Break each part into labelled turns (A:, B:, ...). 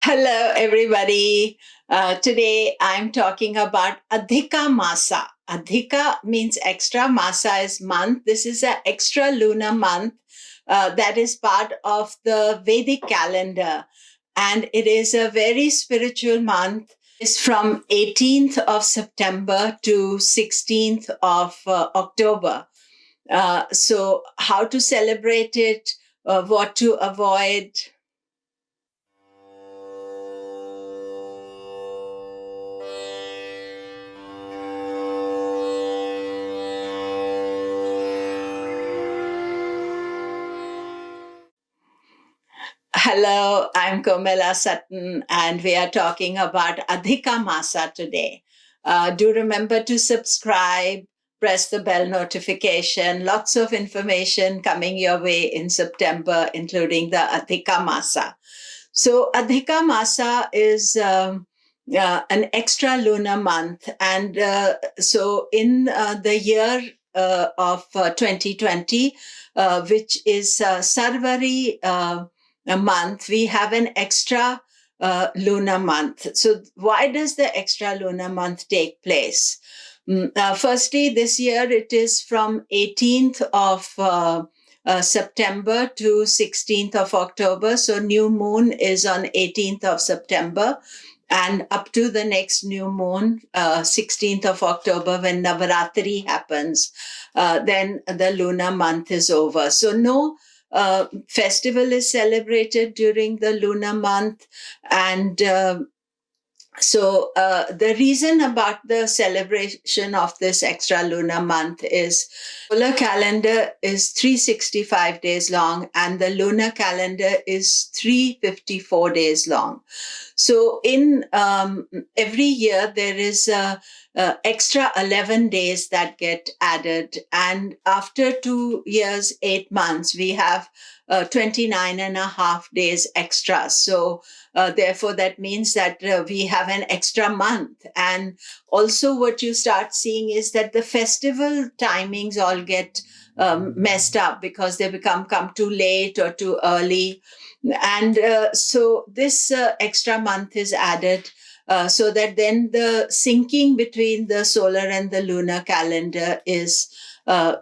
A: Hello, everybody. Today I'm talking about Adhika Masa. Adhika means extra, Masa is month. This is an extra lunar month that is part of the Vedic calendar. And it is a very spiritual month. It's from 18th of September to 16th of October. So, how to celebrate it, what to avoid. Hello, I'm Komilla Sutton, and we are talking about Adhika Masa today. Do remember to subscribe, press the bell notification. Lots of information coming your way in September, including the Adhika Masa. So, Adhika Masa is an extra lunar month. And so, in the year of 2020, which is Sarvari a month, we have an extra lunar month. So, why does the extra lunar month take place? Firstly, this year it is from 18th of September to 16th of October. So, new moon is on 18th of September. And up to the next new moon, 16th of October, when Navaratri happens, then the lunar month is over. So, no festival is celebrated during the lunar month. And the reason about the celebration of this extra lunar month is solar calendar is 365 days long and the lunar calendar is 354 days long. So in every year there is extra 11 days that get added, and after 2 years 8 months we have 29 and a half days extra. So therefore, that means that we have an extra month. And also, what you start seeing is that the festival timings all get messed up because they come too late or too early. And so, this extra month is added. So that then the syncing between the solar and the lunar calendar is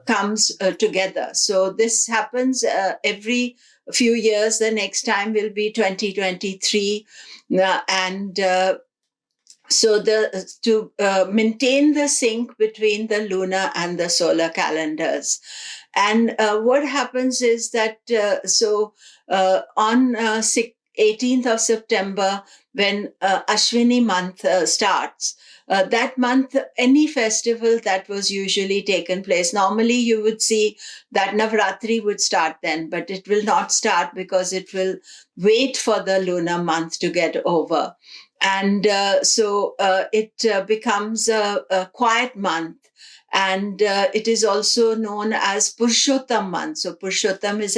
A: comes together. So this happens every few years. The next time will be 2023, and so the to maintain the sync between the lunar and the solar calendars. And what happens is that on 18th of September, when Ashwini month starts, that month, any festival that was usually taken place, normally you would see that Navratri would start then, but it will not start because it will wait for the lunar month to get over. And it becomes a quiet month. And it is also known as Purushottam month. So Purushottam is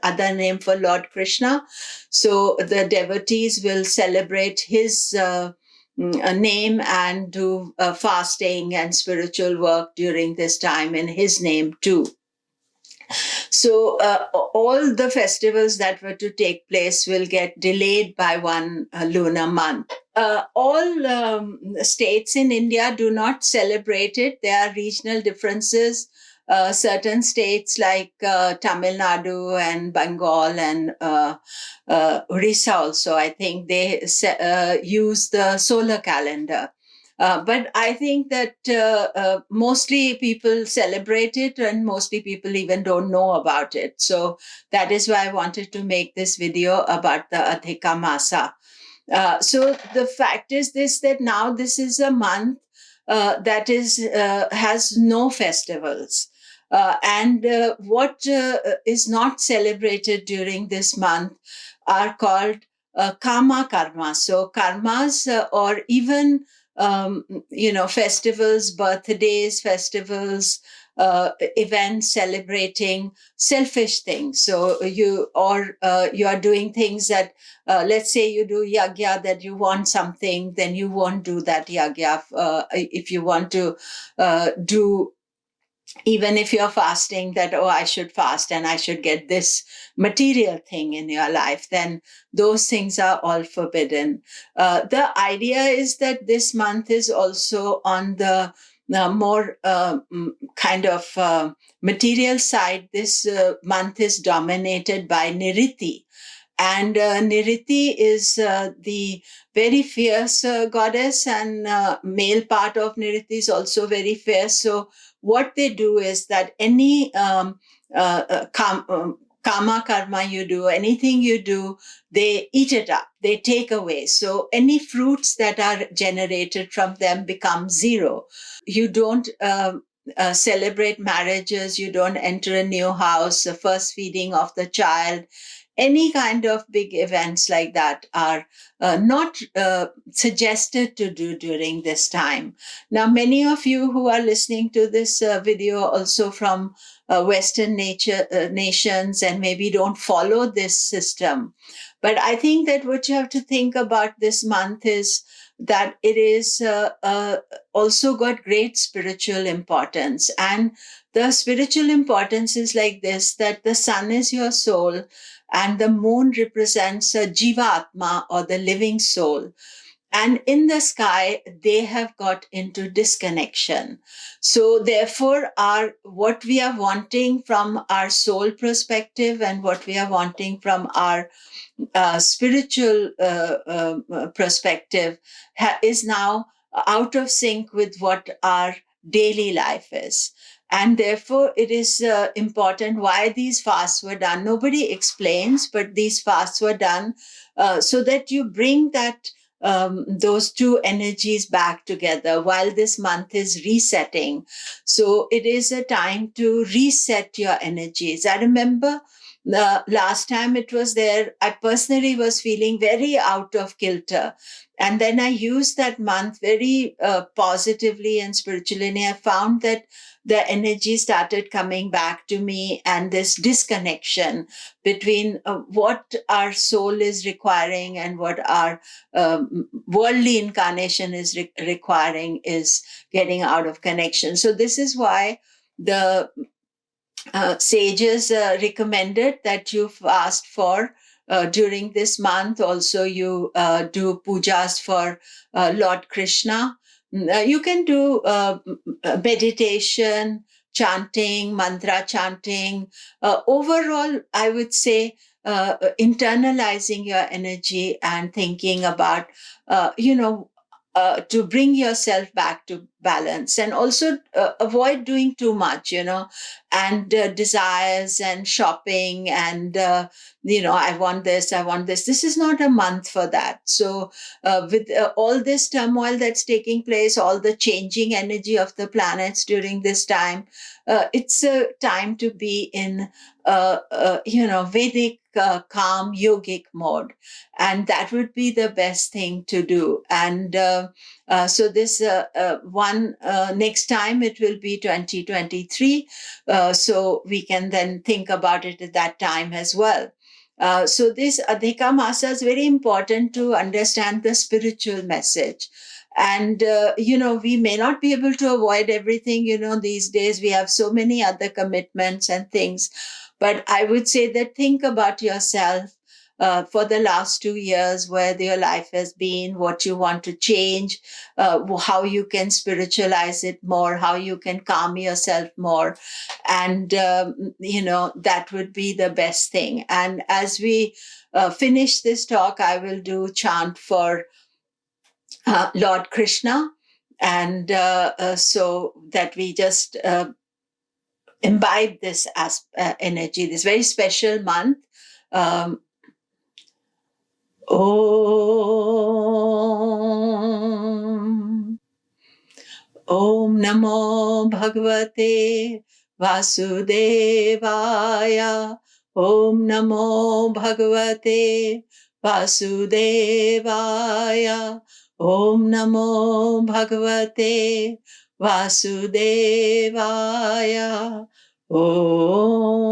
A: other name for Lord Krishna. So the devotees will celebrate his name and do fasting and spiritual work during this time in his name too. So all the festivals that were to take place will get delayed by one lunar month. All states in India do not celebrate it. There are regional differences. Certain states like Tamil Nadu and Bengal and Orissa also, I think they use the solar calendar. But I think that mostly people celebrate it and mostly people even don't know about it. So that is why I wanted to make this video about the Adhika Masa. So the fact is this, that now this is a month that has no festivals. And what is not celebrated during this month are called karma karma. So karmas or even festivals, birthdays, festivals, events celebrating selfish things. So you are doing things that, let's say you do yagya that you want something, then you won't do that yagya. If you want to do even if you're fasting, that, oh, I should fast and I should get this material thing in your life, then those things are all forbidden. The idea is that this month is also on the more kind of material side. This month is dominated by Niriti. And Niriti is the very fierce goddess, and male part of Niriti is also very fierce. So what they do is that any karma karma you do, anything you do, they eat it up, they take away. So any fruits that are generated from them become zero. You don't celebrate marriages, you don't enter a new house, the first feeding of the child, any kind of big events like that are not suggested to do during this time. Now, many of you who are listening to this video also from nations, and maybe don't follow this system. But I think that what you have to think about this month is that it is also got great spiritual importance. And the spiritual importance is like this, that the sun is your soul, and the moon represents a jivatma, or the living soul. And in the sky, they have got into disconnection. So therefore, what we are wanting from our soul perspective, and what we are wanting from our spiritual perspective, is now out of sync with what our daily life is. And therefore, it is important why these fasts were done. Nobody explains, but these fasts were done so that you bring those two energies back together while this month is resetting. So it is a time to reset your energies. I remember the last time it was there, I personally was feeling very out of kilter. And then I used that month very positively and spiritually. And I found that the energy started coming back to me, and this disconnection between what our soul is requiring and what our worldly incarnation is requiring is getting out of connection. So this is why the sages recommended that you fast for during this month. Also, you do pujas for Lord Krishna. You can do meditation, chanting, mantra chanting. Overall, I would say internalizing your energy and thinking about, to bring yourself back to balance, and also avoid doing too much, and desires and shopping and, I want this, I want this. This is not a month for that. So with all this turmoil that's taking place, all the changing energy of the planets during this time, it's a time to be in, Vedic, calm, yogic mode. And that would be the best thing to do. And so this one, next time it will be 2023. So we can then think about it at that time as well. So this Adhika Masa is very important to understand the spiritual message. And, we may not be able to avoid everything. These days we have so many other commitments and things. But I would say that think about yourself for the last 2 years, where your life has been, what you want to change, how you can spiritualize it more, how you can calm yourself more. And, that would be the best thing. And as we finish this talk, I will do chant for Lord Krishna. And so that we just imbibe this energy, this very special month. Om Namo Bhagavate Vasudevaya. Om Namo Bhagavate Vasudevaya. Om Namo Bhagavate Vasudevaya. Om.